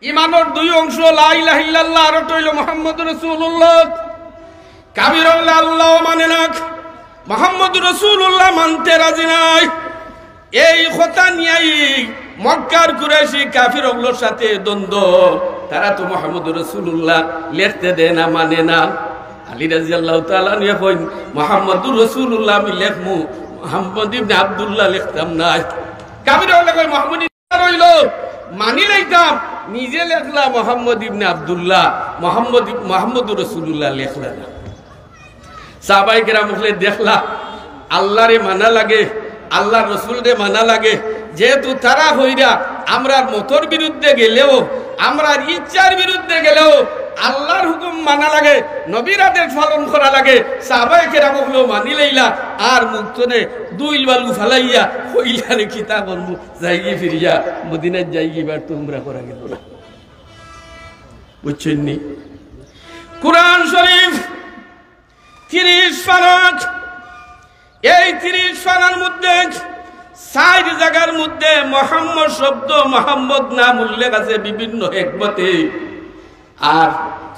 ইমানের দুই অংশ, লা ইলাহা ইল্লাল্লাহ আর হইল মুহাম্মদুর রাসূলুল্লাহ। কাফির হলে আল্লাহ মানে না, মুহাম্মদুর রাসূলুল্লাহ মানতে রাজি নাই। এই কথা নিয়েই মক্কার কুরাইশি কাফিরগুলোর সাথে দ্বন্দ্ব। তারা তো মুহাম্মদুর রাসূলুল্লাহ লিখতে দেয় না, মানে না। আলী রাদিয়াল্লাহু তাআলা নিয়ে কইন, মুহাম্মদুর রাসূলুল্লাহ আমি লিখমু, মুহাম্মদ ইবনে আব্দুল্লাহ লিখতাম না। কাফির হলে কই মুহাম্মদ রইল, মানি লইতাম, নিজে লেখলা মুহাম্মদ ইবনে আব্দুল্লাহ, মুহাম্মদুর রাসূলুল্লাহ লেখলা না। সাহাবায়ে কেরাম বলে দেখলা আল্লাহরে মানা লাগে, আল্লাহর রাসূলরে মানা লাগে। যেহেতু তারা হইরা আমরা মতর বিরুদ্ধে গেলেও, আমরা ইচ্ছার বিরুদ্ধে গেলেও আল্লাহর হুকুম মানা লাগে, নবীর আদেশ পালন করা লাগে। সাহাবায়ে কেরাম বলে মানি লইলা আর মুক্তনে দুইল বালু ফালাইয়া হইলারে কিতাব বলবো যাইয়ে ফিরিয়া মদিনায় যাইয়ে এবার তোমরা করা গেল না। বুঝছেন নি? কুরআন শরীফ 30 পারা, এই 30 পারার মধ্যে 4 জায়গার মধ্যে মুহাম্মদ শব্দ, মুহাম্মদ নাম উল্লেখ আছে বিভিন্ন হিকমতে। আর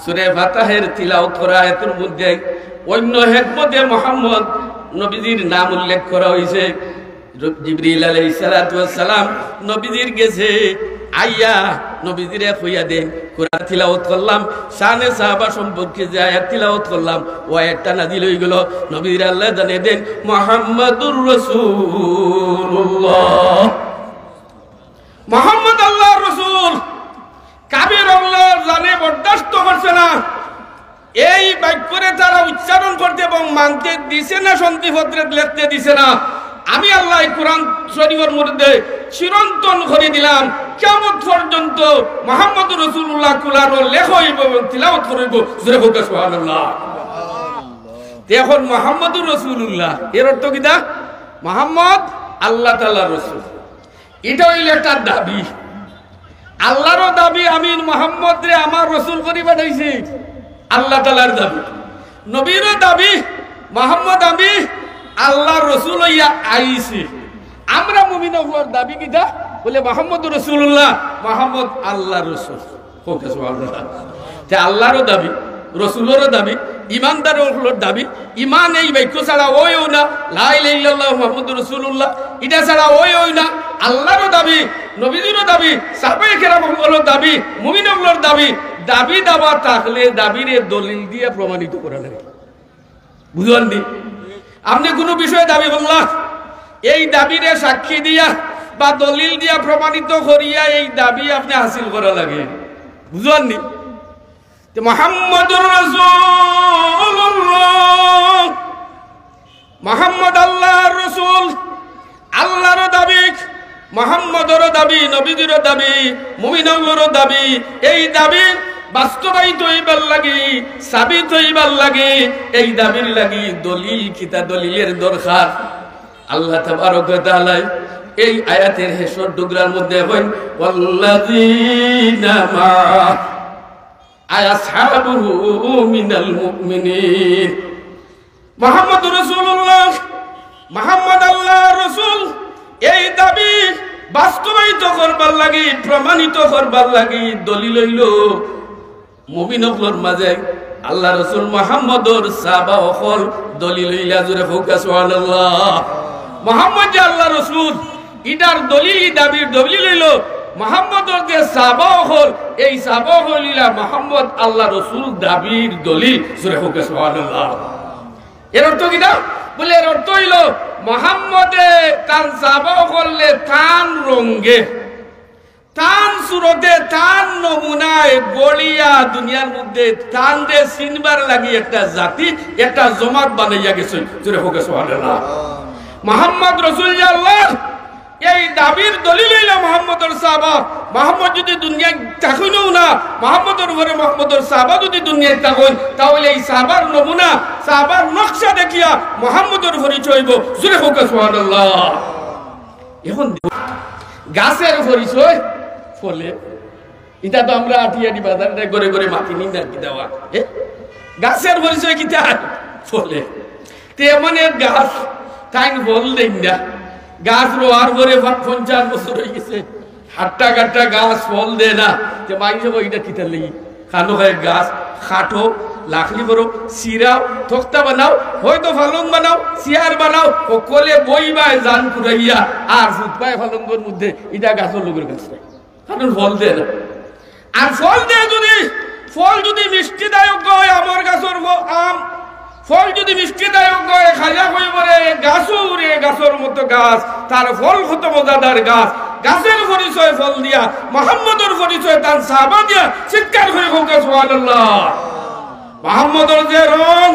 সূরা ফাতিহার তিলাওয়াত করা আয়াতের মধ্যে অন্য হিকমতে মুহাম্মদ নবীজির নাম উল্লেখ করা হয়েছে। জিবরিল আলাইহিস সালাতু ওয়াস সালাম নবীজির গেছে, আইয়া নবীজিরে কইয়া দেন কোরআন তিলাওয়াত করলাম, শানে সাহাবা সম্পর্কে যে আয়াত তিলাওয়াত করলাম ও আয়াতটা নাযিল হয়ে গেল। নবীর আল্লাহ জানে দেন মুহাম্মাদুর রাসূলুল্লাহ, মুহাম্মদ আল্লাহর রাসূল। কাফির আল্লাহ জানে বরদাস্ত করছে না, এই বাক্যরে তারা উচ্চারণ করতে এবং মানতে দিছে না, সন্ধিপত্রে লিখতে দিছে না। আমি আল্লাহ কোরআন শরীফের মধ্যে চিরন্তন করে দিলাম, কিয়ামত পর্যন্ত মুহাম্মদুর রাসূলুল্লাহ কুলারো লেখা হইব এবং তিলাওয়াত করিব। জোরে হোক সুবহানাল্লাহ। এখন মুহাম্মদুর রাসূলুল্লাহ এর অর্থ কি? দা মুহাম্মদ আল্লাহ তাআলার রাসূল। এটা হইল একটা দাবি, আল্লাহরও দাবি আমি মুহাম্মদ রে আমার রাসূল করি পাঠাইছি, আল্লাহ তাআলার দাবি। নবীরও দাবি মুহাম্মদ আমি আল্লাহর রাসূল হইয়া আইছি। আমরা মুমিনদের দাবি কিটা? বলে মুহাম্মদুর রাসূলুল্লাহ, মুহাম্মদ আল্লাহর রাসূল। হোক সুবহানাল্লাহ। তে আল্লাহরও দাবি, রাসূলেরও দাবি, ইমানদারের দাবি। ইমান এই বাক্য ছাড়া ওইও না, লা ইলাহা ইল্লাল্লাহ মুহাম্মদুর রাসূলুল্লাহ এটা ছাড়া ওইও না। আল্লাহরও দাবি, নবীজিরও দাবি, সাহাবায়ে কেরামের দাবি, মুমিনদের দাবি। দাবি দাবা থাকলে দাবিরে দলিল দিয়ে প্রমাণিত করা লাগে। বুঝলেন নি? আপনি কোনো বিষয়ে দাবি করলাম, এই দাবিরে সাক্ষী দিয়া বা দলিল দিয়া প্রমাণিত করিয়া এই দাবি আপনি হাসিল করা লাগে। বুঝলেন নি? মুহাম্মদুর রাসূলুল্লাহ, মুহাম্মদ আল্লাহর রাসূল। আল্লাহর দাবি, মুহাম্মদের দাবি, নবীজির দাবি, মুমিনদের দাবি। এই দাবি বাস্তবায়িত হইবার লাগি, সাবিত হইবার লাগি, এই দাবির লাগি দলিল কিতা দলিলের দরকার। আল্লাহ তাবারক ওয়া তাআলা এই আয়াতের শেষের টুকরার মধ্যে বলেন ওয়াল্লাযীনা মা আসহাবুহু মিনাল মুমিনিন। মুহাম্মদুর রাসূলুল্লাহ, মুহাম্মদ আল্লাহর রাসূল। এই দাবি বাস্তবায়িত করবার লাগি, প্রমাণিত করবার লাগি দলিল হইল মুমিনদের মাঝে আল্লাহ রাসূল মুহাম্মদর সাহাবা হল দলিল হইলা। জোরে হোক সুবহানাল্লাহ। মুহাম্মদ যে আল্লাহর রাসূল ইটার দলিল, দাবির দলিল হইল মুহাম্মদর যে সাহাবা হল, এই সাহাবা হলিলা মুহাম্মদ আল্লাহর রাসূল দাবির দলিল। জোরে হোক সুবহানাল্লাহ। এর অর্থ কি? না বলে এর অর্থ হইল মুহাম্মদে তার সাহাবা হলে তান রঙ্গে, তান সুরতে, তান নমুনায় গড়িয়া দুনিয়ার মধ্যে তান দে চিনবার লাগি একটা জাতি, একটা জমাত বানাইয়া গেছে। জোরে হোক সুবহানাল্লাহ। মুহাম্মদ রাসূল আল্লাহ এই দাবির দলিল হইল মুহাম্মদর সাহাবা। মুহাম্মদ যদি দুনিয়ায় থাকুনও না, মুহাম্মদর উপরে মুহাম্মদর সাহাবা যদি দুনিয়ায় থাকুন, তাহলে এই সাহাবার নমুনা, সাহাবার নকশা দেখিয়া মুহাম্মদর পরিচয় হইব। জোরে হোক সুবহানাল্লাহ। এখন গাছের পরিচয় ফলে এটা তো আমরা আটিয়াটি বাজারে ঘরে ঘরে মাটি নিন আর কি দেওয়া। গাছের পরিচয় কি তার ফলে তেমন গাছ তাই ফল দেন না। গাছ রোয়ার পরে 50 বছর হয়ে গেছে, হাট্টা কাট্টা গাছ ফল দেয় না, যে মাইসে ওইটা কিতার লেগে খানো খায় গাছ খাটো লাখলি করো সিরাও তক্তা বানাও হয়তো ফালং বানাও চেয়ার বানাও সকলে বই বাই জান কুড়াইয়া আর ফুটপায় ফালঙ্গর মধ্যে এটা গাছের লোকের গাছ নাই, কারণ ফল দেয় না। আর ফল দেয় যদি ফল যদি মিষ্টিদায়ক হয়, আমার গাছের আম ফল যদি মিষ্টিদায়ক হয়, খাজা হয়ে পড়ে গাছও উড়ে গাছের মতো গাছ, তার ফল কত মজাদার গাছ, গাছের পরিচয় ফল দিয়া, মুহাম্মদের পরিচয় তার সাহাবা দিয়া, চিৎকার করে হোক সুবহানাল্লাহ। মুহাম্মদের যে রং,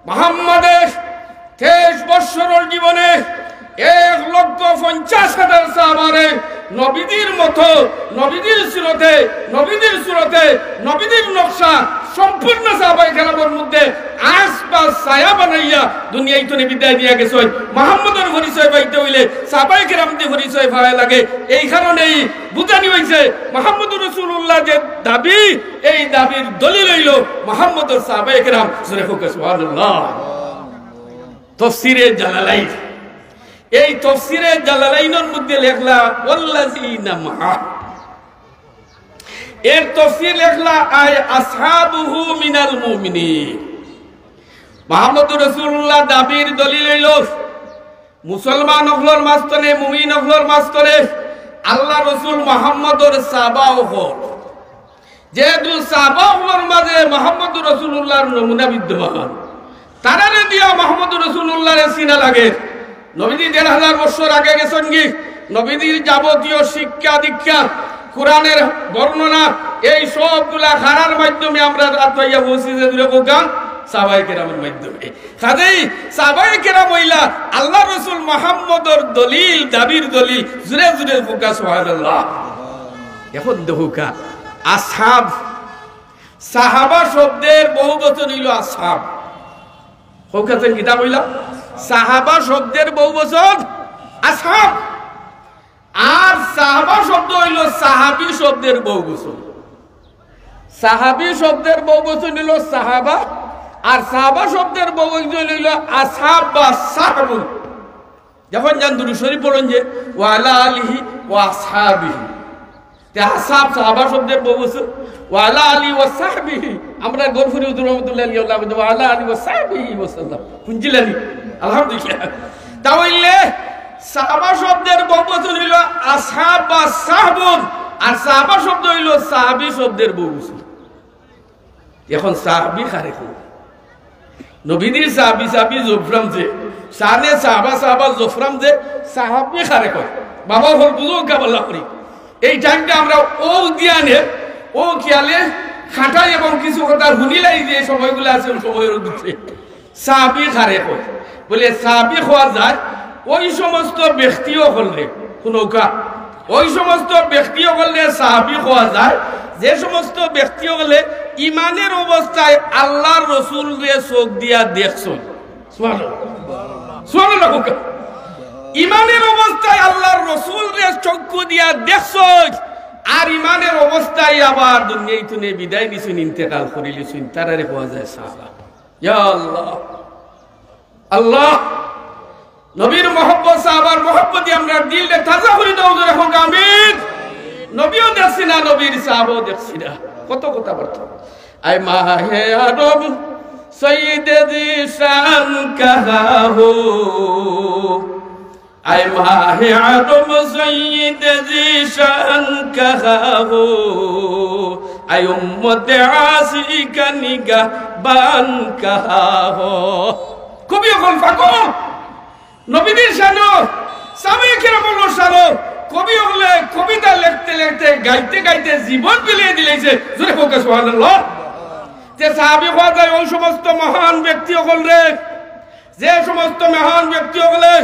মুহাম্মদের 23 বৎসরের জীবনে 1,50,000 সাহাবারে নবীদের মতো, নবীদের সুরতে, নবীদের সুরতে, নবীদের নকশা সম্পূর্ণ সাহাবায়ে কেরামের মধ্যে আশপাশ ছায়া বানাইয়া দুনিয়ায় তো বিদায় দিয়া গেছেন। মুহাম্মদের পরিচয় পাইতে হইলে সাহাবায়ে কেরামদের পরিচয় পাওয়া লাগে। এই কারণেই বুঝানি হইছে মুহাম্মদুর রাসূলুল্লাহ যে দাবি, এই দাবির দলিল হইল মুহাম্মদের সাহাবায়ে কেরাম। সুবহানাল্লাহ। তাফসীরে জালালাইন, এই তাফসীরে জালালাইনের মধ্যে লেখলা ওয়াল্লাযিনা মা, এর তাফসীর লেখলা আয় আসহাবুহু মিনাল মুমিনিন। মুহাম্মদুর রাসূলুল্লাহ দাবির দলিল হইল মুসলমান হলর মাস্তনে, মুমিন হলর মাস্তনে আল্লাহ রাসূল মুহাম্মদর সাহাবা হল। যেহেতু সাহাবা হলর মাঝে মুহাম্মদুর রাসূলুল্লাহর নমুনা বিদ্যমান, তারারে দিয়া মুহাম্মদুর রাসূলুল্লাহরে চিনা লাগে। নবীজি ১,৫০০ বছর আগে গেছেন কি, নবীজির যাবতীয় শিক্ষা দীক্ষা, কোরআনের বর্ণনা, এই সবগুলা খারার মাধ্যমে আমরা রাতাইয়া বসি যে দূরে বোকান সাহাবায়ে কেরামের মাধ্যমে। কাজেই সাহাবায়ে কেরাম হইলা আল্লাহ রাসূল মুহাম্মদর দলিল, দাবির দলিল। জুরে জুরে বোকা সুবহানাল্লাহ। এখন দেখুকা আসহাব, সাহাবা শব্দের বহু বচন হইল আসহাব। হোকাতের কিতাব হইলা সাহাবা শব্দের বহু বচন আসহাব, আর সাহাবা শব্দ হইল সাহাবী শব্দের বহু বচন। সাহাবী শব্দের বহু বচন হইল সাহাবা, আর সাহাবা শব্দের বহু বচন হইল আসহাব বা সাহাবুন। যখন জান দুরূদ শরীফ পড়েন যে ওয়া আলা আলিহি ওয়া আসহাবিহি, তে আসহাব সাহাবা শব্দের বহু বচন, ওয়া আলা আলি ওয়া সাহবিহি। আমরা গরফুরি হুজুর রাহমাতুল্লাহি আলাইহি ওয়া আলা আলি ওয়া সাহবিহি ওয়াসাল্লাম শুনছিলেন আলহামদুলিল্লাহ। তাহলে সাহাবা শব্দের বহুবচন হইল আসহাব বা সাহবুন, আর সাহাবা শব্দ হইল সাহাবী শব্দের বহুবচন। এখন সাহাবী কারে কয়? নবীদের সাহাবী, সাহাবী জফরাম যে শানে সাহাবা, সাহাবা জফরাম যে সাহাবী কারে কয়? বাবা হল বুঝো কাবল্লা করি। এই টাইমটা আমরা ও জ্ঞানে, ও খেয়ালে খাটাই এবং কিছু কথা শুনিলাই যে সময়গুলো আছে সময়ের ভিতরে সাহাবী কারে কয়? বলে সাহাবী হওয়া যায় ওই সমস্ত ব্যক্তিও হলে, শুনৌকা, ওই সমস্ত ব্যক্তিও হলে সাহাবী হওয়া যায় যে সমস্ত ব্যক্তি হলে ইমানের অবস্থায় আল্লাহর রাসূল রে চোখ দিয়া দেখছেন। সুবহানাল্লাহ। ইমানের অবস্থায় আল্লাহর রাসূল রে চক্ষু দিয়া দেখছেন, আর ইমানের অবস্থায় আবার দুনিয়ায় তুনে বিদায় নিছেন, ইন্তেকাল করিলেছেন, তারারে হওয়া যায় সাহাবা। ইয়া আল্লাহ, আল্লাহ নবীর মহব্বত, সাহাবার মহব্বত আমরা দিলে তাজা করে দাও জোরে হোক আমিন। নবীও দেখছি না, নবীর সাহাবাও দেখছি না, কত কথা বলতো। আই মাহে আদম সৈয়দে জিশান কাহা হো, আই মাহে আদম সৈয়দে জিশান কাহা হো, আই উম্মতে আসিকা নিগাহবান কাহা হো। কবি এখন ফাঁকো নবীদের শানো, সাহাবায়ে কেরামের শানো। কবি হলে কবিতা লিখতে লিখতে, গাইতে গাইতে জীবন বিলিয়ে দিলেছে। জোরে হোক সুবহানাল্লাহ। যে সাহাবী হওয়া যায় ওই সমস্ত মহান ব্যক্তি হলে, যে সমস্ত মহান ব্যক্তি হলে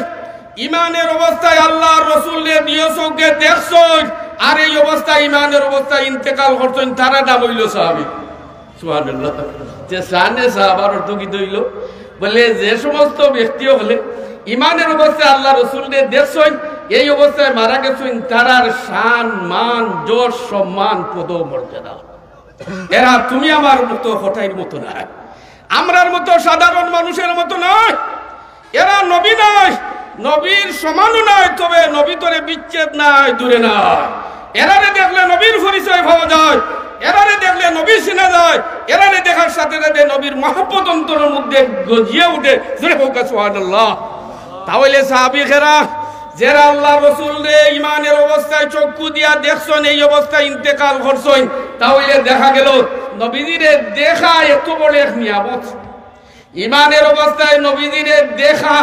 ইমানের অবস্থায় আল্লাহর রাসূলকে দিয়ে চোখে দেখছেন, আর এই অবস্থায় ইমানের অবস্থায় ইন্তেকাল করছেন, তারা নাম হইল সাহাবী। সুবহানাল্লাহ। যে শানে সাহাবার অর্থ কি হইল? বলে যে সমস্ত ব্যক্তি হলে ইমানের অবস্থায় আল্লাহ রাসূলকে দেখছেন, এই অবস্থায় মারা গেছেন, তারার শান, মান, যশ, সম্মান, পদ, মর্যাদা। এরা তুমি আমার মতো হঠাইর মতো নয়, আমরার মতো সাধারণ মানুষের মতো নয়। এরা নবী নয়, নবীর সমানও নাই, তবে নবী তোরে বিচ্ছেদ নাই, দূরে নাই। এরারে দেখলে নবীর পরিচয় পাওয়া যায়, এরারে দেখলে নবী চিনা যায়, এরারে দেখার সাথে সাথে নবীর মহব্বত অন্তরের মধ্যে গজিয়ে উঠে। জোরে হোক সুবহানাল্লাহ। তাহলে সাহাবীরা যারা আল্লাহ রসুল রে ইমানের অবস্থায় চক্ষু দিয়া দেখছেন, এই অবস্থায় ইন্তেকাল করছেন, তাহলে দেখা গেল নবীজিরে দেখা এত বড় এক নিয়ামত। ইমানের অবস্থায় নবীজিরে দেখা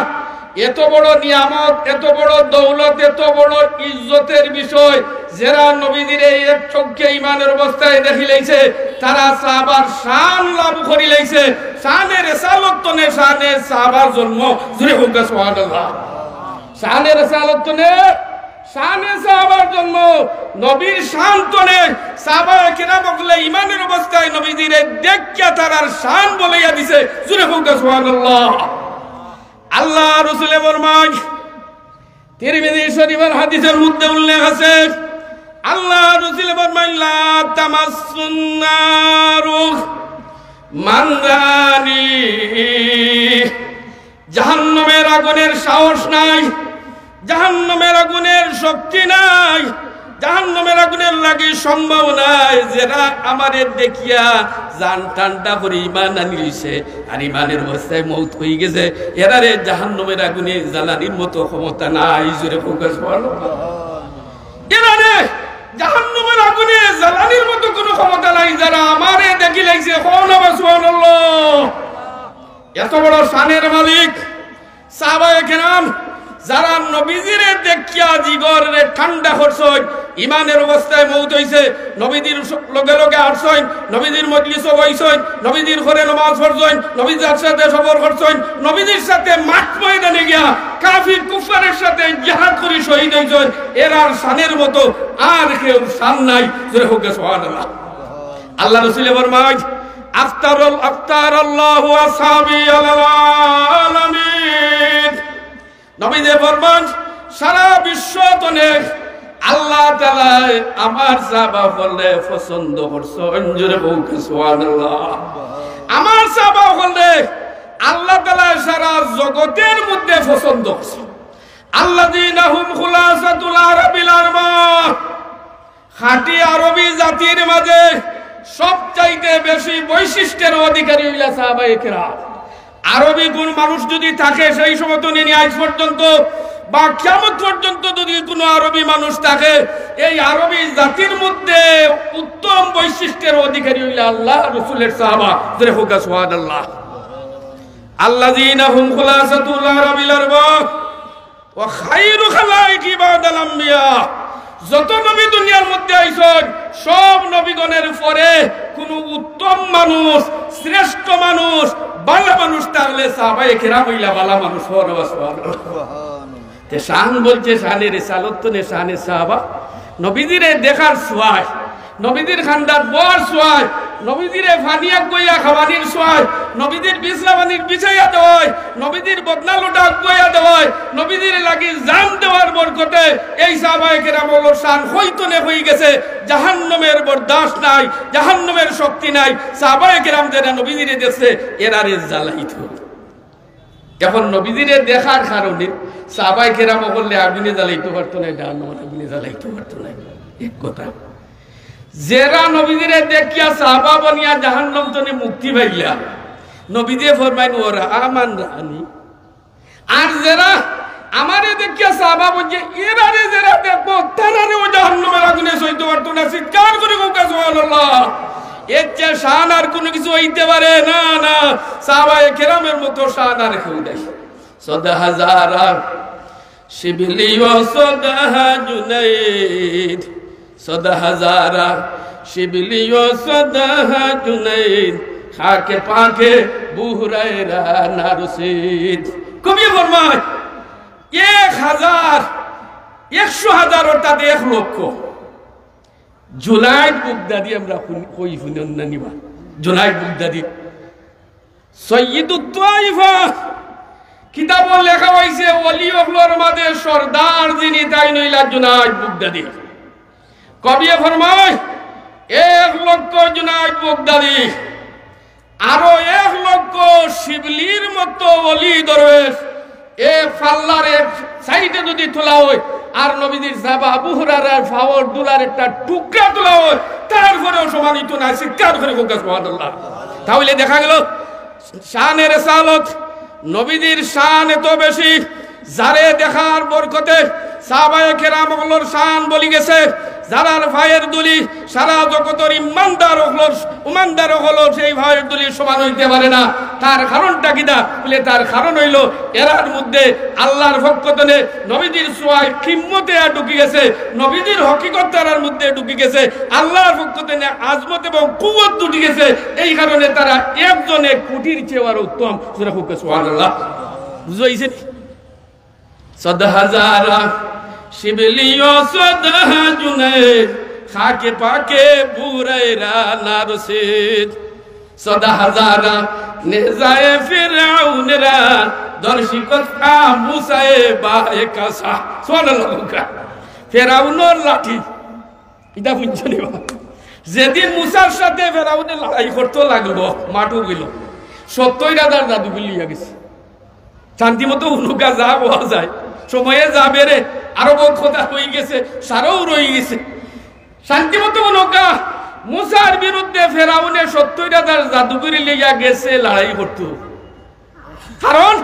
এত বড় নিয়ামত, এত বড় দৌলত, এত বড় ইজ্জতের বিষয়। যারা নবীজিরে এক চোখে ইমানের অবস্থায় দেখি লাইছে, তারা সাহাবার শান লাভ করি লাইছে। শানের রিসালত তো নে, শানের সাহাবার জন্ম। জুরে হোক সুবহানাল্লাহ। শানের রিসালত তো নে, শানে সাহাবার জন্ম। নবীর শান তো নে, সাহাবায়ে কেরাম বলে ইমানের অবস্থায় নবীজিরে দেখিয়া তারার শান বলাইয়া দিছে। জুরে হোক সুবহানাল্লাহ। আল্লাহ রাসূলের ফরমান, তিরমিজি শরীফের হাদিসের মধ্যে উল্লেখ আছে, আল্লাহ রাসূল ফরমান, লা তামাসসুন নারু মান রানি। জাহান্নামের আগুনের সাহস নাই, জাহান্নামের আগুনের শক্তি নাই, জাহান্নামের আগুনের লাগি সম্ভব নাই। যারা আমারে দেখিয়া জান ঠান্ডা করে ইমান আনি লইছে আর ইমানের অবস্থায় মৌত হয়ে গেছে, এরারে জাহান্নামের আগুনে জ্বালানির মতো ক্ষমতা নাই। জোরে ফোকাস বলো। এরারে জাহান্নামের আগুনে জ্বালানির মতো কোনো ক্ষমতা নাই। যারা আমারে দেখি লাইছে, সুবহানাল্লাহ। এত বড় শানের মালিক সাহাবায়ে কেরাম, যারা নবীজিরে দেখিয়া জিগরে ঠান্ডা করছেন, ইমানের অবস্থায় মৌত হইছে, নবীজির লগে লগে আসছেন, নবীজির মজলিসে বইছেন, নবীজির ঘরে নামাজ পড়ছেন, নবীজির সাথে সফর করছেন, নবীজির সাথে মাঠ ময়দানে গিয়া কাফির কুফারের সাথে জিহাদ করে শহীদ হইছেন, এরার শানের মতো আর কেউ শান নাই। জোরে হোক সুবহানাল্লাহ। আল্লাহ রাসূল ফরমায়, আফতারাল্লাহু আসহাবি আলাল আলামিন। নবীজি ফরমান, সারা বিশ্বতনে আল্লাহ তাআলা আমার সাহাবা হলে পছন্দ করছেন। জোরে বলতে সুবহানাল্লাহ। আমার সাহাবা হলে আল্লাহ তাআলা সারা জগতের মধ্যে পছন্দ করছেন। আল্লাযীনা হুম খুলাসাতুল আরাবিল আরবা, খাঁটি আরবি জাতির মাঝে সবচাইতে বেশি বৈশিষ্ট্যের অধিকারী হইলা সাহাবায়ে কেরাম। আরবি কোন মানুষ যদি থাকে, সেই সময় তো নিয়ে আজ পর্যন্ত বা কিয়ামত পর্যন্ত যদি কোনো আরবি মানুষ থাকে, এই আরবি জাতির মধ্যে উত্তম বৈশিষ্ট্যের অধিকারী হইলা আল্লাহ রাসূলের সাহাবা। জোরে হোক সুবহানাল্লাহ। আল্লাযীনা হুম খুলাসাতুল আরাবিল আরবা ওয়া খায়রু খালাইকি বাদাল আম্বিয়া। যত নবী দুনিয়ার মধ্যে আইছেন, সব নবীগণের পরে কোন উত্তম মানুষ, শ্রেষ্ঠ মানুষ, ভালো মানুষ তাহলে সাহাবায়ে কেরাম হইলা ভালো মানুষ। তে শান বলছে, শানের রিসালত তো নে, শানের সাহাবা। নবীজিরে দেখার সোয়ায়, নবীজির খান্দার বর সোয়ায়, নবীজিরে ফানিয়া গইয়া খাওয়ানির সোয়ায়, নবীজির বিছনাবানির বিছাইয়া দেওয়ায়, নবীজির বদনা লোটা গইয়া দেওয়ায়, নবীজির লাগি জান দেওয়ার বরকতে এই সাহাবায়ে কেরাম হলো শান হইতনে হয়ে গেছে। জাহান্নামের বরদাস্ত নাই, জাহান্নামের শক্তি নাই। সাহাবায়ে কেরাম যারা নবীজিরে দেখছে, এরারে জ্বালাইত। এখন নবীজিরে দেখার কারণে সাহাবায়ে কেরাম বললে আগুনে জ্বালাইতে পারতো না, জাহান্নামের আগুনে জ্বালাইতে পারতো না। এক কথা, যারা নবীজিরে দেখিয়া সাহাবা বনিয়া জাহান্নাম থেকে মুক্তি পাইলা, নবীজি ফরমাইন ওরা আমান রানি। আর যারা আমারে দেখিয়া সাহাবা বলছে, এরারে যারা দেখবো তারারেও জাহান্নামের আগুনে সইতে পারতো না। চিৎকার করে কোকা সুবহানাল্লাহ। এর চেয়ে শান আর কোনো কিছু হইতে পারে না। না, সাহাবায়ে কেরামের মতো শান আর কেউ নাই। সদা হাজারা শিবলি ও সদা জুনাইদ, সদা হাজারা শিবলি ও সদা জুনাইদ, খাকে পাকে বুহরায়রা নারসিদ। কবি ফরমায়, 1000 100,000 অর্থাৎ 1 লক্ষ। জুনাইদ বাগদাদি আমরা কই শুনেন না নিবা। জুনাইদ বাগদাদি সৈয়দুত তাইফা কিতাব লেখা হইছে, ওলি ওগুলোর মাঝে সর্দার যিনি তাই নইলা জুনাইদ বাগদাদি। কবি ফরমায়, 1 লক্ষ জুনাইদ বাগদাদি, আরো 1 লক্ষ শিবলির মতো ওলি দরবেশ এ ফাল্লার সাইডে যদি তোলা হয় আর নবীজির সাহাবা আবু হুরায়রার ফাওয়ার দুলার একটা টুকরা তোলা হয় তারপরেও সমানিত না, চিৎকার করে হোক সুবহানাল্লাহ। তাহলে দেখা গেল শানের রিসালাত, নবীজির শান এত বেশি, যারে দেখার বরকতে সাহাবায়ে কেরাম হলোর শান বলি গেছে, যারার ভাইয়ের দুলি সারা জগতের ইমানদার হলো সেই ভাইয়ের দুলি সমান হইতে পারে না। তার কারণটা কিনা বলে, তার কারণ হইল এরার মধ্যে আল্লাহর পক্ষ থেকে নবীজির সোয়ায় কিম্মতে ঢুকে গেছে, নবীজির হকিকত তার মধ্যে ঢুকে গেছে, আল্লাহর পক্ষ থেকে আজমত এবং কুওয়াত ঢুকে গেছে। এই কারণে তারা একজনে কোটির চেয়ে আরো উত্তম। সুবহানাল্লাহ, বুঝাইছেন? সদা হাজারা শিবলিও সদা জুনাইদ খাকে পাকে বুরাইরা নারসিদ, সদা হাজারা নেজায়ে ফিরাউনরা দর্শিকত মুসায়ে বায়ে কাসা। সুবহানাল্লাহ। ফিরাউনের লাঠি এটা বুঝছনি বা, যেদিন মুসার সাথে ফিরাউনের লড়াই করতে লাগলো মাটু গেল 70,000 জাদু লিয়া গেছে। শান্তিমতো উনুকা যা হওয়া যায় সময়ে যাবে রে, আরো বহু কথা হয়ে গেছে, সারাও রয়ে গেছে। শান্তিমতো উনুকা মুসার বিরুদ্ধে ফেরাউনে 70,000 জাদুগরি লিয়া গেছে লড়াই করতো। কারণ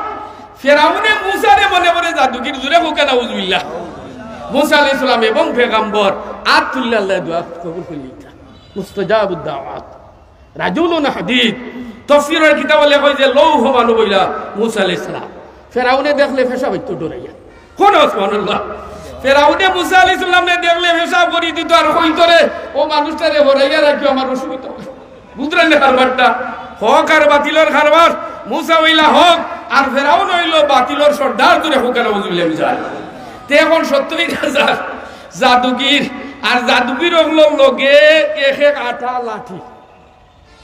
ফেরাউনে মুসারে মনে মনে জাদুগির জুড়ে হোকা না উজবিল্লাহ। মুসা আলাইহিস সালাম এবং পেগম্বর আতুল্লাহ দোয়া কবুল করিতা মুস্তাজাবুদ দাওয়াত রাজুলুন হাদিদ। তাফসীরের কিতাবে লেখা হয় যে লৌহ মানব হইলা মুসা আলাইহিস সালাম। ফেরাউনে দেখলে ফেসা হইতো ডরাইয়া। কোন সুবহানাল্লাহ। ফেরাউনে মুসা আলাইহিস সালামকে দেখলে ফেসা করি দিত আর কইতো রে ও মানুষটারে হরাইয়া রাখিও আমার অসুবিধা। বুঝলেন না কারবারটা? হক আর বাতিলের কারবার। মুসা হইলা হক আর ফেরাউন হইল বাতিলের সর্দার করে হোকানা বুঝলেন যায়। তে এখন 70,000 জাদুগির আর জাদুগির হলো লগে এক আটা লাঠি।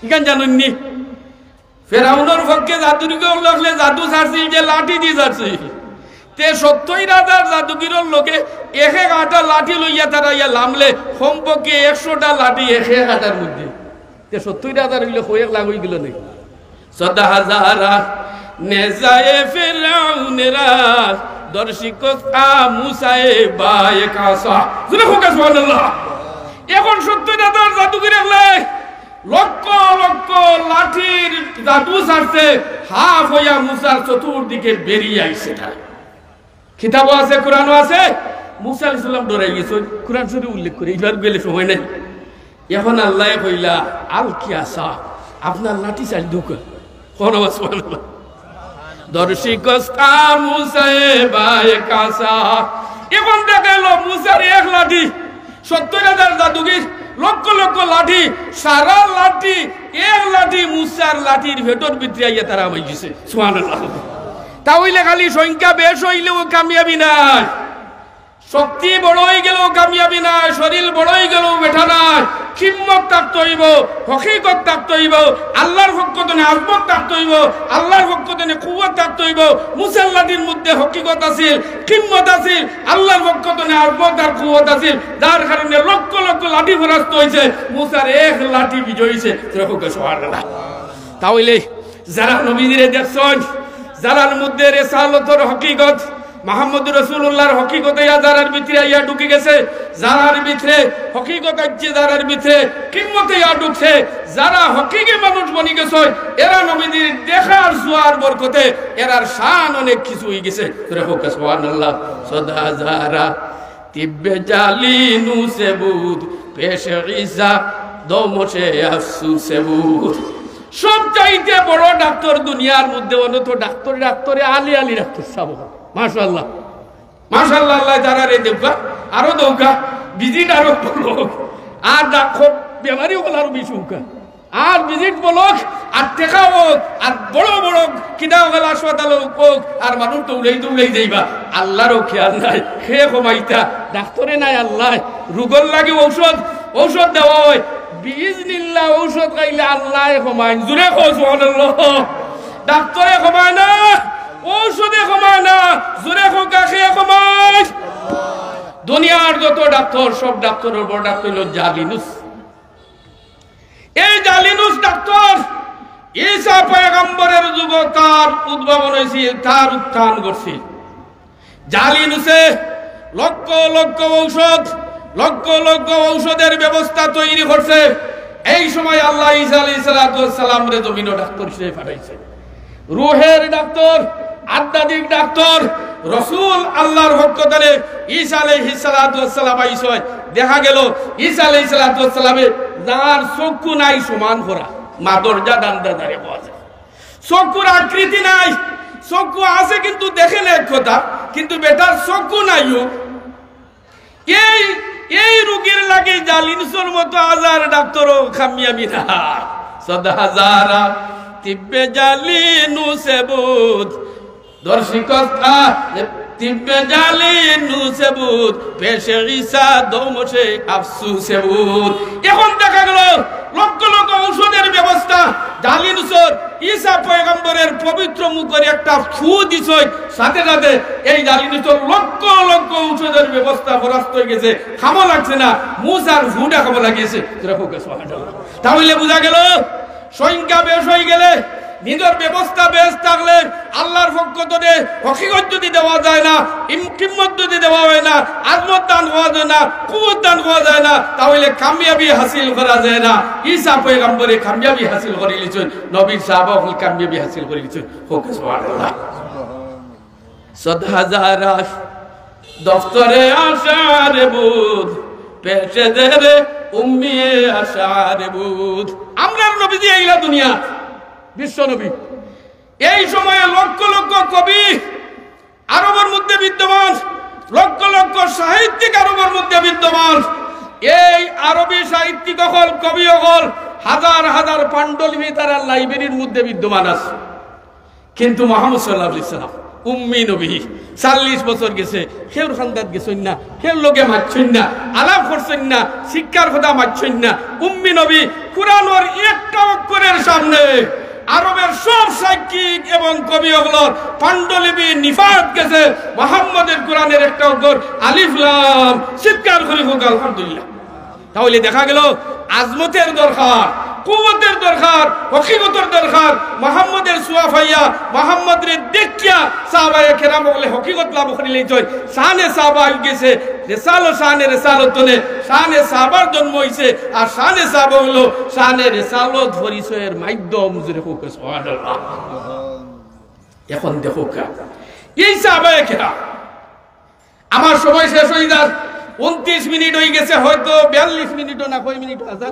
ইখান জানেননি ফেরাউনের পক্ষে জাদুগির লাগলে জাদু ছাড়ছিল যে লাঠি দিয়ে যাচ্ছে। তে 70,000 জাদুগিরের লোকে এক আটা লাঠি লইয়া তারা ইয়া লামলে কমপক্ষে 100টা লাঠি এক আটার মধ্যে। তে 70,000 হইলে কয়েক লাখ হয়ে গেল নাই। সদা হাজারা নেজায়ে ফিরাউনেরা দর্শিকত মুসায়ে বায়ে কাসা। সুবহানাল্লাহ। এখন 70,000 জাদুগির লক্ষ লক্ষ লাঠির জাদু ছাড়ছে, হাফ হইয়া মুসার চতুর্দিকে বেরিয়ে আইছে। কিতাবও আছে, কোরআনও আছে। মুসা আলাইহিস সালাম ডরাই গেছে, কোরআন শরীফে উল্লেখ করে। এবার গেলে সময় নাই। এখন আল্লাহ কইলা আল কি আসা, আপনার লাঠি চাল ঢুকে। সুবহানাল্লাহ। দর্শিকস্তা মুসায়ে বায়ে কাসা। এখন দেখা গেল মুসার এক লাঠি 70,000 জাদুগির লক্ষ লক্ষ লাঠি, সারা লাঠি এক লাঠি মুসার লাঠির ভেতর ভিতরে আইয়া তারা হয়ে গেছে। সুবহানাল্লাহ। তাহলে খালি সংখ্যা বেশ হইলেও কামিয়াবি নাই, শক্তি বড় হয়ে গেলেও কামিয়াবি নাই, শরীর বড় হয়ে গেলেও বেঠা নাই। কিম্মত থাকতে হইব, হকিকত থাকতে হইব, আল্লাহর পক্ষ থেকে আজমত থাকতে হইব, আল্লাহর পক্ষ থেকে কুওয়াত থাকতে হইব। মুসার লাঠির মধ্যে হকিকত আছিল, কিম্মত আছিল, আল্লাহর পক্ষ থেকে আজমত আর কুওয়াত আছিল, যার কারণে লক্ষ লক্ষ লাঠি ফেরাস্ত হয়েছে, মুসার এক লাঠি বিজয় হয়েছে। সুবহানাল্লাহ। তাহলে যারা নবীজিরে দেখছেন, যারার মধ্যে রিসালাতের হকিকত মুহাম্মদুর রাসূলুল্লাহর হকিকত যারার ভিতরে আইয়া ঢুকে গেছে, যারার ভিতরে হকিকত আছে, যারার ভিতরে কিম্মতে আইয়া ঢুকছে, যারা হকিকে মানুষ বনি গেছে, এরা নবীজির দেখার জোয়ার বরকতে এরার শান অনেক কিছু হয়ে গেছে। সুবহানাল্লাহ। সদা যারা তিব্বে জালিনু সেবুদ পেশে ইসা দমশে আফসুসে বুদ। সবচাইতে বড় ডাক্তার দুনিয়ার মধ্যে অনত ডাক্তারে আলী আলী ডাক্তার সাহেব। মাশাআল্লাহ মাশাআল্লাহ। আল্লাহ যারা রে দেবকা আরো দৌকা ভিজিট আরো বলক আর দেখো বেমারি হল আরো বেশি উকা আর ভিজিট বলক আর টেকা হোক আর বড় বড় কিনা গেল হাসপাতাল হোক আর মানুষ দৌড়াই যাইবা। আল্লাহরও খেয়াল নাই, খেয়ে কমাইতা ডাক্তারে নাই। আল্লাহ রোগর লাগে ঔষধ দেওয়া হয়, বিইজনিল্লাহ ঔষধ খাইলে আল্লাহ কমায়। জোরে কও সুবহানাল্লাহ। ডাক্তারে কমায় না, ঔষধে কমায় না, জোরে খোকা খেয়ে কমায়। দুনিয়ার যত ডাক্তার সব ডাক্তারের বড় ডাক্তার হল জালিনুস। এই জালিনুস ডাক্তার ঈসা পয়গম্বরের যুগ তার উদ্ভাবন হয়েছে, তার উত্থান ঘটছে। জালিনুসে লক্ষ লক্ষ ঔষধ, লক্ষ লক্ষ ঔষধের ব্যবস্থা তৈরি করছে। এই সময় আল্লাহ ঈসা আলাইহিস সালাম রে জমিনে ডাক্তার হিসেবে পাঠাইছে, রূহের ডাক্তার, আধ্যাত্মিক ডাক্তার রাসূল আল্লাহর পক্ষ থেকে ঈসা আলাইহিস সালাম আইছে। দেখা গেল ঈসা আলাইহিস সালামের যার চক্ষু নাই সমান করা, মা দরজা ডান্ডা দাঁড়িয়ে পাওয়া যায়। চক্ষুর আকৃতি নাই, চক্ষু আছে কিন্তু দেখেন এক কথা, কিন্তু বেটার চক্ষু নাইও। এই রোগীর লাগে জালিনসর মতো হাজার ডাক্তারও কামিয়াবি না। সদা হাজারা তিব্বে জালিনু সেবুত দর্শিকতা তিব্বে জালিনু সেবুত পেশে ঈসা দৌমশে আফসু সেবুত। এখন দেখা গেল লক্ষ লক্ষ ঔষধের ব্যবস্থা জালিনুসর ঈসা পয়গম্বরের পবিত্র মুখের একটা ফু দিছ, সাথে সাথে এই জালিনুসর লক্ষ লক্ষ ঔষধের ব্যবস্থা ফরাস্ত হয়ে গেছে, খামো লাগছে না, মুসার ফুটা খামো লাগিয়েছে। তাহলে বোঝা গেল সংখ্যা বেশ হয়ে গেলে, নিজের ব্যবস্থা বেশ থাকলে, আল্লাহর পক্ষ থেকে হকিকত যদি দেওয়া যায় না, কিম্মত যদি দেওয়া হয় না, আজমত দান হওয়া যায় না, কুওয়াত দান হওয়া যায় না, তাহলে কামিয়াবি হাসিল করা যায় না। ঈসা পয়গম্বরে কামিয়াবি হাসিল করে লিছেন, নবীর সাহাবাও কামিয়াবি হাসিল করে লিছেন। হোক সুবহানাল্লাহ। সদহাজারা দফতরে আশার বুদ পেশে দেরে উম্মিয়ে আশার বুদ। আমরা নবীজি এইলা দুনিয়া বিশ্ব নবী। এই সময়ে লক্ষ লক্ষ কবি আরবের মধ্যে বিদ্যমান, লক্ষ লক্ষ সাহিত্যিক আরবের মধ্যে বিদ্যমান। এই আরবি সাহিত্যিক হল, কবি হল, হাজার হাজার পাণ্ডুলিপি তারা লাইব্রেরির মধ্যে বিদ্যমান আছে। কিন্তু মুহাম্মদ সাল্লাল্লাহু আলাইহি সাল্লাম উম্মি নবী, 40 বছর গেছে, কেউর খান্দাত গেছেন না, কেউ লোকে মারছেন না, আলাপ করছেন না, শিক্ষার কথা মারছেন না। উম্মি নবী কুরআনের একটা অক্ষরের সামনে আরবের সব সাহিত্যিক এবং কবি হলর পাণ্ডুলিপি নিফাত গেছে, মুহাম্মদের কোরআনের একটা অক্ষর আলিফ লাম, চিৎকার করে হোক আলহামদুলিল্লাহ। তাহলে দেখা গেল আজমতের দরকার, কুওয়াতের দরকার, হকিকতের দরকার। মুহাম্মদের সুয়াফাইয়া মুহাম্মদের দেখিয়া সাহাবায়ে কেরাম বলে হকিকত লাভ করে লইছেন। শানে সাহাবা গেছে, রিসালত শানে রিসালত তনে শানে সাহাবার জন্ম হইছে, আর শানে সাহাবা হলো শানে রিসালত পরিচয়ের মাধ্যম। জুরে হোক সুবহানাল্লাহ। এখন দেখো এই সাহাবায়ে কেরাম, আমার সময় শেষ হয়ে যাচ্ছে, 29 মিনিট হয়ে গেছে, হয়তো 42 মিনিটও না, কয় মিনিট আছে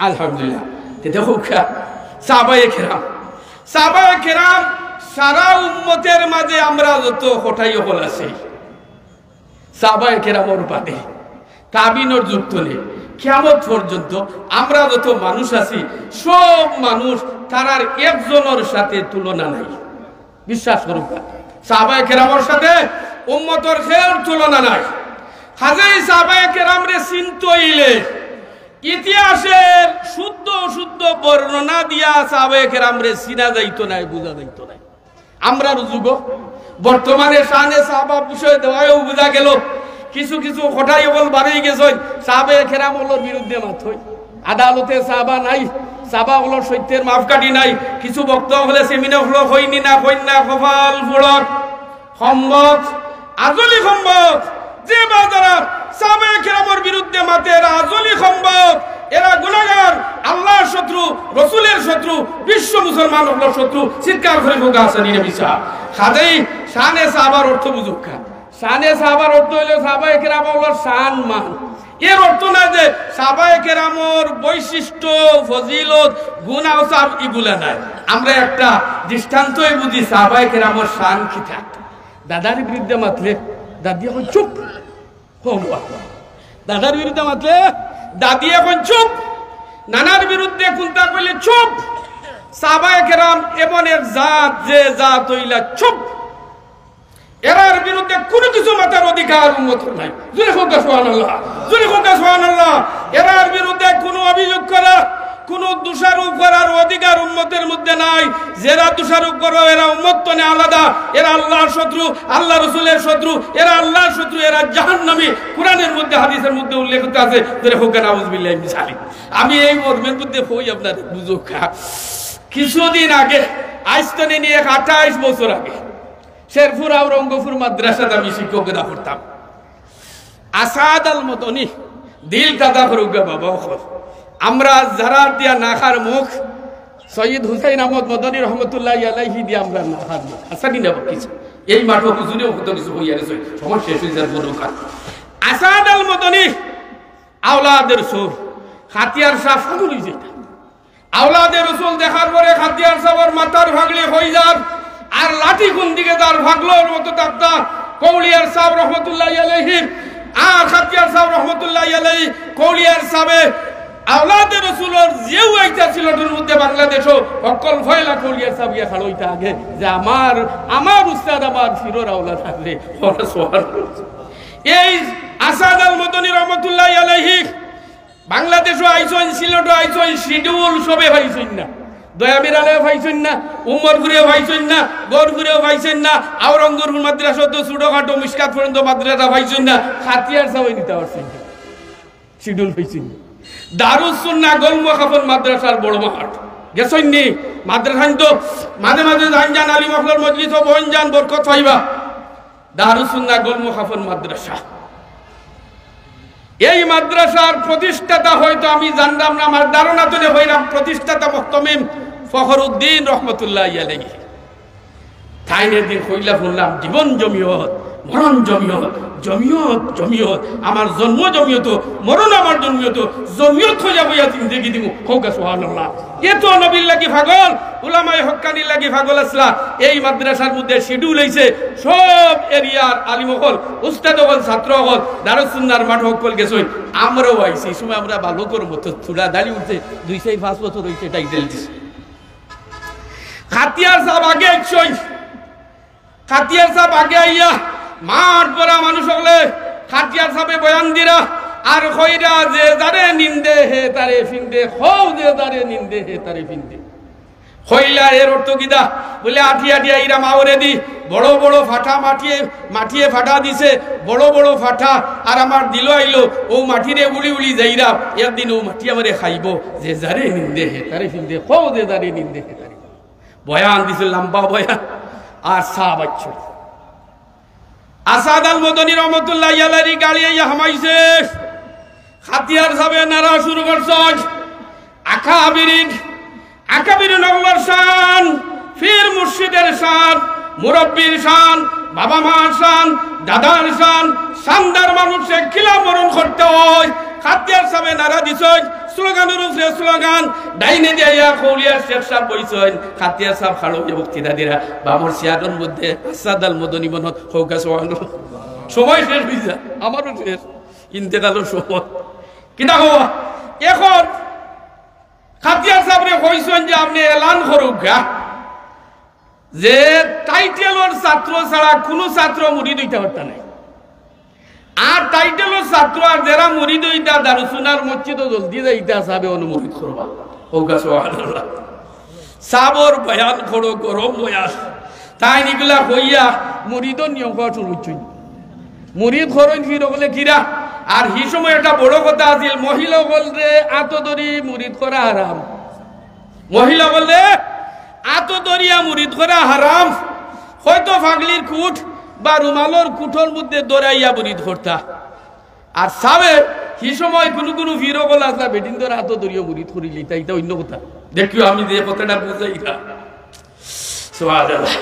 আলহামদুলিল্লাহ। দেখো সাহাবায়ে কেরাম, সাহাবায়ে কেরাম সারা উম্মতের মাঝে আমরা যত হঠাই হল আছি, সাহাবায়ে কেরামের বাদে তাবিনের যুক্ত নেই, কিয়ামত পর্যন্ত আমরা যত মানুষ আছি, সব মানুষ তারার একজনের সাথে তুলনা নাই। বিশ্বাস করুন, সাহাবায়ে কেরামের সাথে উম্মতের খের তুলনা নাই। হাজাই সাহাবায়ে কেরামরে চিনতে হইলে ইতিহাসের শুদ্ধ শুদ্ধ বর্ণনা দিয়া সাহাবায়ে কেরামরে চিনা যাইতো নাই, বোঝা যাইতো নাই। আমরা যুগ বর্তমানে শানে সাহাবা বিষয় দেওয়াও বোঝা গেল, কিছু কিছু হঠাই বল বাড়ি গেছে, সাহাবায়ে কেরাম হলোর বিরুদ্ধে মাত হই, আদালতে সাহাবা নাই, সাহাবা হলো সত্যের মাপকাঠি নাই। কিছু বক্তব্য হলে সেমিনা হলো হইনি না, কন্যা কপাল ফুড়ক সম্ভব আজলি সম্ভব, যে বাজারা সাহাবায়ে কেরামের বিরুদ্ধে মাতে, এরা আজলি সম্ভব, এরা গুনাহগার, আল্লাহর শত্রু, রাসূলের শত্রু, বিশ্ব মুসলমান হলো শত্রু। চিৎকার করে হোক আসেনি নবিসা। খাদেই শানে সাহাবার অর্থ বুঝুকা, শানে সাহাবার অর্থ হইল সাহাবায়ে কেরাম হলো শান মান। এর অর্থ না যে সাহাবায়ে কেরামের বৈশিষ্ট্য, ফজিলত, গুণ আওসাফ এগুলা নাই। আমরা একটা দৃষ্টান্তই বুঝি সাহাবায়ে কেরামের শান কি থাক। দাদার বিরুদ্ধে মাতলে দাদি এখন চুপ, দাদার বিরুদ্ধে মাতলে দাদি এখন চুপ, নানার বিরুদ্ধে কুন্তা কইলে চুপ। সাহাবায়ে কেরাম এমন এক জাত, যে জাত হইলা চুপ, এরার বিরুদ্ধে কোনো কিছু মাতার অধিকার উম্মতের নাই। জোরে হোক সুবহানাল্লাহ, জোরে হোক সুবহানাল্লাহ। এরার বিরুদ্ধে কোনো অভিযোগ করা, কোন দোষারোপ করার অধিকার উম্মতের মধ্যে নাই। যারা দোষারোপ করো এরা উম্মত তো না, আলাদা। এরা আল্লাহর শত্রু, আল্লাহ রাসূলের শত্রু, এরা আল্লাহর শত্রু, এরা জাহান্নামী। কোরআনের মধ্যে হাদিসের মধ্যে উল্লেখ আছে। জোরে হোক নাউযুবিল্লাহি মিন যালিক। আমি এই মর্মের মধ্যে কই আপনাদের বুঝুকা, কিছুদিন আগে আজ তো নিয়ে 28 বছর আগে শেরপুর আওরঙ্গপুর মাদ্রাসাতে আমি শিক্ষকতা করতাম। আসাদ আল মদনী দিল দাদা ফরুগা বাবা আমরা যারা দিয়া নাখার মুখ সৈয়দ হুসাইন আহমদ মদনী রহমতুল্লাহ আলাইহি দিয়া আমরা নাখার মুখ আসাদি নেব কিছু এই মাঠে হুজুরেও কত কিছু হইয়া গেছে সময় শেষ হয়ে যাবে বড়কার। আসাদ আল মদনী আওলাদের রাসূল খাতিয়ার শাহ ফাগুলি যেটা আওলাদের রাসূল দেখার পরে খাতিয়ার সাহেবের মাথার ভাগলে হয়ে যান আর লাঠি কোন দিকে তার ভাগলোর মতো ডাক্তার কৌলিয়ার সাহেব রহমতুল্লাহ আলাইহি আর খাতিয়ার সাহেব রহমতুল্লাহ আলাইহি কৌলিয়ার সাহেব আওলাদের রাসূলের যেও একটা ছিল ওর মধ্যে বাংলাদেশও অকল ফয়লা কৌলিয়ার সাহেব ইয়া খালইতা আগে যে আমার উস্তাদ আমার ফিরোর আওলাদ থাকলে ওরা সোহার এই আসাদ আল মদনী রহমতুল্লাহ আলাইহি বাংলাদেশও আইসন সিলেটও আইসন শিডিউল সবে পাইছেন না দয়াবিরালেও পাইছেন না উমরপুরেও পাইছেন না গড়পুরেও পাইছেন না আওরঙ্গপুর মাদ্রাসা তো ছোটখাটো মিসকাত পর্যন্ত মাদ্রাসা পাইছেন না খাতিয়ার সাহেব নিতে পারছেন না শিডিউল পাইছেন দারুস সুন্নাহ গোলমখাফন মাদ্রাসার বড় মাঠ গেছেন নি মাদ্রাসা তো মাঝে মাঝে জান আলী মখলর মজলিস বন যান বরকত পাইবা দারুস সুন্নাহ গোলমখাফন মাদ্রাসা এই মাদ্রাসার প্রতিষ্ঠাতা হয়তো আমি জানলাম না আমার ধারণা তুলে হইলাম প্রতিষ্ঠাতা মুহতামিম ফখরুদ্দিন রহমতুল্লাহ আলাইহি তাইনের দিন কইলা বললাম জীবন জমিয়ত মরণ জমিয়ত জমিয়ত জমিয়ত আমার জন্ম জমিয়ত মরণ আমার জমিয়ত জমিয়ত হইয়া বইয়া জিন্দেগি দিমু হোক সুবহানাল্লাহ এত নবীর লাগি পাগল উলামায়ে হক্কানি লাগি পাগল আসলা এই মাদ্রাসার মধ্যে শিডিউল হইছে সব এরিয়ার আলিম হল উস্তাদ হল ছাত্র হল দারুস সুন্নাহর মাঠ হল গেছই আমরাও আইছি এই সময় আমরা ভালো করে মত থুড়া দাঁড়ি উঠছে 2-5 বছর হইছে টাইটেল দিছে খাতিয়ার সাহেব আগে আইছই খাতিয়ার সাহেব আগে আইয়া মাঠ পড়া মানুষ হলে খাতিয়ার সাহেব বয়ান দিরা আর কইরা যে যারে নিন্দে হে তারে ফিন্দে হও যে যারে নিন্দে হে তারে ফিন্দে কইলা এর অর্থ কিদা বলে আঠিয়া দিয়া ইরা মাওরে দি বড় বড় ফাটা মাটিয়ে ফাটা দিছে বড় বড় ফাটা আর আমার দিল আইলো ও মাটিরে উড়ি উড়ি যাইরা একদিন ও মাটি আমারে খাইব যে যারে নিন্দে হে তারে ফিন্দে হও যে যারে নিন্দে হে তারে বয়ান দিছে লম্বা বয়ান আর সাহাব আচ্ছা আসাদ আল মদনী রহমতুল্লাহ আলাইহি গাড়ি আইয়া হামাইছে খাতিয়ার সাহেব নারা শুরু করছন আকাবির নগর শান ফির মুর্শিদের শান মুরব্বির শান বাবা মার শান দাদার শান শানদার মানুষে খিলা মরণ করতে হয় খাতিয়ার সাহেব নারা দিছেন স্লোগানের উপরে স্লোগান ডাইনে দিয়া কৌলিয়ার শেখ সাহেব বইছেন খাতিয়ার সাহেব খালো বক্তৃতা দিরা বামর সিয়াদর মধ্যে আসাদ আল মদনী মনত হৌকা সুবহানাল্লাহ সময় শেষ হয়ে যায় আমারও শেষ ইন্তেকালের সময় কিনা হওয়া এখন খাতিয়ার সাহেবরে কইছেন যে আপনি এলান করুক যে টাইটেলর ছাত্র ছাড়া কোনো ছাত্র মুরিদ হইতে পারতা নাই আর টাইটেলর ছাত্র আর যারা মুরিদ হইতা দারুসুনার মসজিদ জলদি যাইতা সাহেব অনুমোদিত করবা হৌকা সুবহানাল্লাহ সাবর বয়ান করো গরম বয়ান তাই নিগুলা হইয়া মুরিদ নিয়ম করা শুরু হইছে মুরিদ খরচ ফির বলে কিরা আর হি সময় একটা বড় কথা আছিল মহিলা বলরে আতদরি মুরিদ করা হারাম মহিলা বললে আতদরিয়া মুরিদ করা হারাম হয়তো ফাগলির কুট বা রুমালর কুঠোর মধ্যে দৌড়াইয়া মুরিদ করতা আর সাবে হি সময় কোনো কোনো ফিরো বলা আসলা বেদিন ধরে আতদরিয়া মুরিদ করিলি তাই এটা অন্য কথা দেখিও আমি যে কথাটা বুঝাই না সুবহানাল্লাহ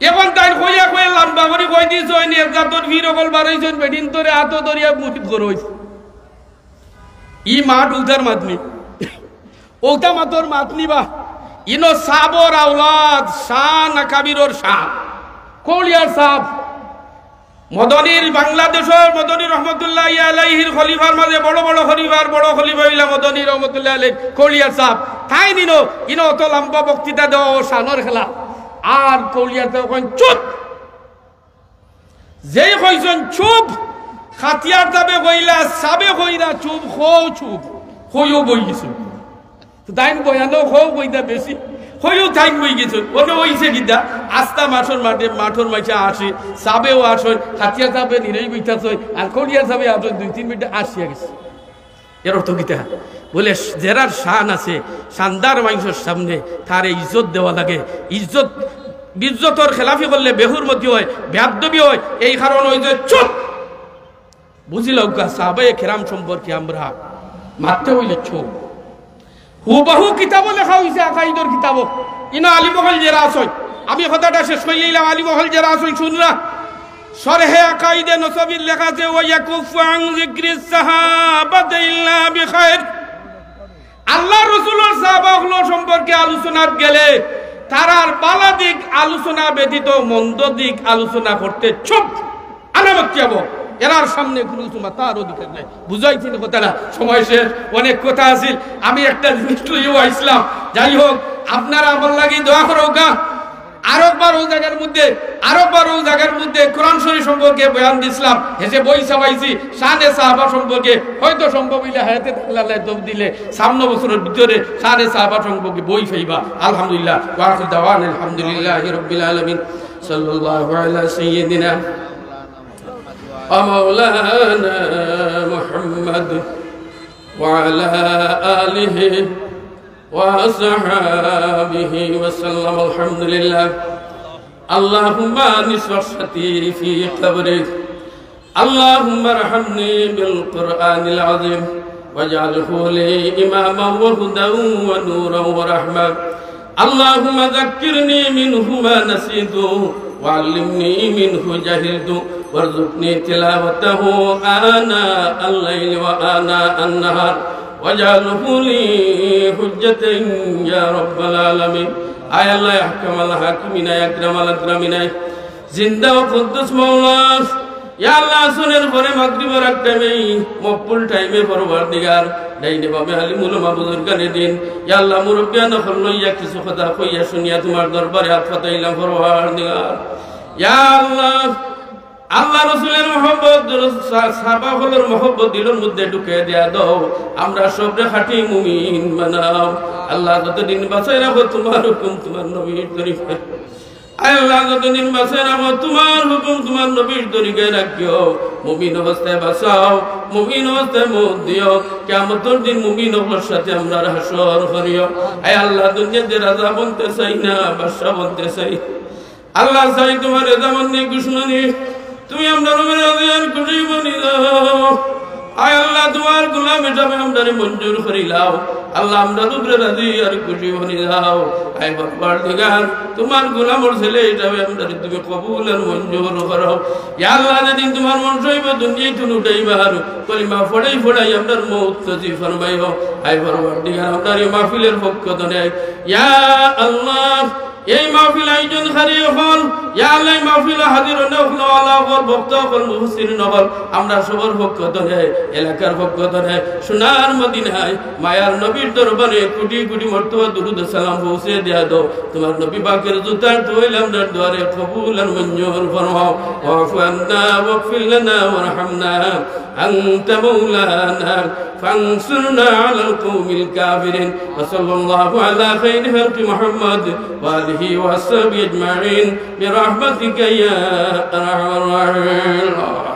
এখন তাই কইয়া কইয়া লম্বা করে কই দিছ ওই নেজাতর ফিরকল বাড়াইছেন বেদিন ধরে আতদরিয়া মুরিদ করই ই মাঠ উধার মাতনি ওটা মাতর মাতনি বা ইনো সাবর আওলাদ শান কাবিরর শান কৌলিয়ার সাহেব মদনীর বাংলাদেশের মদনী রহমতুল্লাহ আলাইহির খলিফার মাঝে বড় বড় খলিফা হইলা মদনী রহমতুল্লাহ আলাইহি কৌলিয়ার সাহেব তাই নিনো ইনো অত লম্বা বক্তৃতা দেওয়া শানর খেলা আর কৌলিয়ার সাহেব চুপ যেই কইছেন চুপ খাতিয়ার যাবে কইলা সাবে কইরা চুপ চুপ হইও বই গেছে তাই বয়ানো হও কইতা বেশি হইও টাইম বই গেছে ওটা হইছে কিতা আস্তা মাঠর মাঠে আসি সাবেও আসেন খাতিয়ার সাবে নিরেই বইতাছ আর কৌলিয়ার সাবে আসেন 2-3 মিনিট আসিয়া গেছে এর অর্থ কিতা বলে যারার শান আছে শানদার মানুষের সামনে তার ইজ্জত দেওয়া লাগে ইজ্জত ইজ্জতর খেলাফি করলে বেহুর মতি হয় বেয়াদবি হয় এই কারণ ওই যে চুপ বুঝিলাম সাহাবায়ে কেরাম সম্পর্কে আমরা মারতে হইলে চুপ হুবহু কিতাব লেখা হয়েছে আকাইদর কিতাব ইনা আলিমহল জেরা আসই আমি কথাটা শেষ কইলাম আলিমহল জেরা আসই শুনরা শরহে আকাইদে নসবির লেখা আছে ওয়া ইয়াকুফু আন যিকরিস সাহাবাতি ইল্লা বিখাইর আল্লাহ রাসূলের সাহাবাগুলো সম্পর্কে আলোচনা গেলে তারার ভালো দিক আলোচনা ব্যতীত মন্দ দিক আলোচনা করতে চুপ আলামত যাব এরার সামনে কোনো তোমার তার অধিকার নাই বুঝাইছেন কথাটা সময় শেষ অনেক কথা আছিল আমি একটা জিনিস লইও আইছিলাম যাই হোক আপনারা আমার লাগি দোয়া করো গা আরেকবার ওই জায়গার মধ্যে কোরআন শরীফ সম্পর্কে বয়ান দিছিলাম হেসে বই চাবাইছি শানে সাহাবা সম্পর্কে হয়তো সম্ভব হইলে হায়াতে আল্লাহ দব দিলে সামনে বছরের ভিতরে শানে সাহাবা সম্পর্কে বই পাইবা আলহামদুলিল্লাহ ওয়া আখির দাওয়ানা আলহামদুলিল্লাহি রাব্বিল আলামিন সাল্লাল্লাহু আলা সাইয়্যিদিনা ওয়া মাওলানা মুহাম্মদ ওয়া আলা আলিহি وصحابه وسلم الحمد لله اللهم نصرتي في قبرك اللهم ارحمني بالقرآن العظيم واجعله لي إماما وهدى ونورا ورحمة اللهم ذكرني منه ما نسيت وعلمني منه جهلت وارزقني تلاوته آناء الليل وآناء النهار واجعله لي حجة يا رب العالمين آي الله يحكم الحاكمين يا أكرم الأكرمين زندہ و قدس مولا یا اللہ سنر پرے مغرب رکھ میں مقبول ٹائم پروردگار ডাইনে বামে আলিম উলামা বুজুর্গানে দিন ইয়া আল্লাহ মুরব্বিয়ানা হল্লাইয়া কিছু কথা কইয়া শুনিয়া তোমার দরবারে হাত পাতাইলাম পরওয়ারদিগার ইয়া আল্লাহ আল্লাহ রাসূলের মহব্বত সাহাবাগুলোর মহব্বত দিলের মধ্যে ঢুকে দেয়া দাও আমরা সবরে খাঁটি মুমিন বানাও আল্লাহ যতদিন বাঁচাই রাখো তোমার হুকুম তোমার নবীর তরিকায় আল্লাহ যতদিন বাঁচাই রাখো তোমার হুকুম তোমার নবীর তরিকায় রাখিও মুমিন অবস্থায় বাঁচাও মুমিন অবস্থায় মত দিও কিয়ামতের দিন মুমিন হওয়ার সাথে আমরা হাসর করিও আয় আল্লাহ দুনিয়াতে রাজা বনতে চাই না বাদশা বনতে চাই আল্লাহ চাই তোমার রেজামন্দি দুশমনি তুমি আমরা রবের খুশি বনি দাও আয় আল্লাহ তোমার গোলাম হিসাবে আমরা মঞ্জুর করি লাও আল্লাহ আমরা রবের রাজি আর খুশি বনি দাও আয় পরওয়ারদিগার তোমার গোলামের ছেলে হিসাবে আমরা তুমি কবুল আর মঞ্জুর করো ইয়া আল্লাহ যেদিন তোমার মন চাইবে দুনিয়ায় তুমি উঠাইবার কলিমা ফড়াই আমরা মওত নসিব ফরমাইও আয় পরওয়ারদিগার আমরা এই মাহফিলের পক্ষ থেকে ইয়া আল্লাহ এই মাহফিল আয়োজন করি হল ইয়া আল্লাহ মাহফিল হাজির হলো আল্লাহ ওর ভক্ত হল মুহসিন হল আমরা সবার পক্ষ থেকে এলাকার পক্ষ থেকে সোনার মদিনায় মায়ার নবীর দরবারে কোটি কোটি মর্তবা দুরুদ সালাম পৌঁছে দেয়া দাও তোমার নবী পাকের জুতার তোইল আমাদের দুয়ারে কবুল আর মঞ্জুর ফরমাও ওয়াফু আন্না ওয়াগফির লানা ওয়ারহামনা আনতা মাওলানা فانصرنا على القوم الكافرين وصلى الله على خير خلق محمد وآله وصحبه أجمعين برحمتك يا أرحم الراحمين